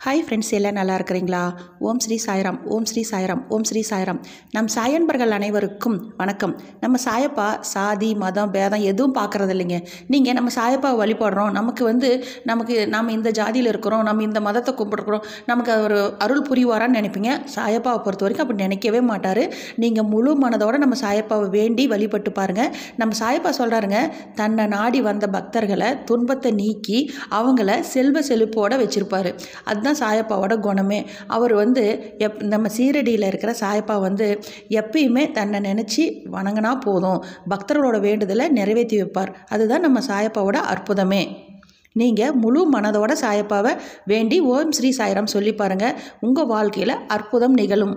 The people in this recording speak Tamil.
ஹாய் ஃப்ரெண்ட்ஸ், எல்லாம் நல்லா இருக்கிறீங்களா? ஓம் ஸ்ரீ சாய்ராம், ஓம் ஸ்ரீ சாய்ராம், ஓம் ஸ்ரீ சாய்ராம். நம் சாயன்பர்கள் அனைவருக்கும் வணக்கம். நம்ம சாயப்பா சாதி மதம் பேதம் எதுவும் பார்க்குறது இல்லைங்க. நீங்கள் நம்ம சாயப்பாவை வழிபடுறோம், நமக்கு நாம் இந்த ஜாதியில் இருக்கிறோம், நம்ம இந்த மதத்தை கும்பிட்றோம், நமக்கு ஒரு அருள் புரிவாரான்னு நினைப்பீங்க. சாயப்பாவை பொறுத்த வரைக்கும் அப்படி நினைக்கவே மாட்டார். நீங்கள் முழு மனதோடு நம்ம சாயப்பாவை வேண்டி வழிபட்டு பாருங்கள். நம்ம சாயப்பா சொல்கிறாருங்க, தன்னை நாடி வந்த பக்தர்களை துன்பத்தை நீக்கி அவங்கள செல்வ செழிப்போடு வச்சுருப்பார். அதுதான் சாயப்பாவோட குணமே. அவர் நம்ம சீரடியில் இருக்கிற சாயப்பா எப்பயுமே தன்னை நினச்சி வணங்கினா போதும், பக்தர்களோட வேண்டுதலை நிறைவேற்றி வைப்பார். அதுதான் நம்ம சாயப்பாவோட அற்புதமே. நீங்கள் முழு மனதோட சாயப்பாவை வேண்டி ஓம் ஸ்ரீ சாய்ராம் சொல்லி பாருங்கள். உங்கள் வாழ்க்கையில் அற்புதம் நிகழும்.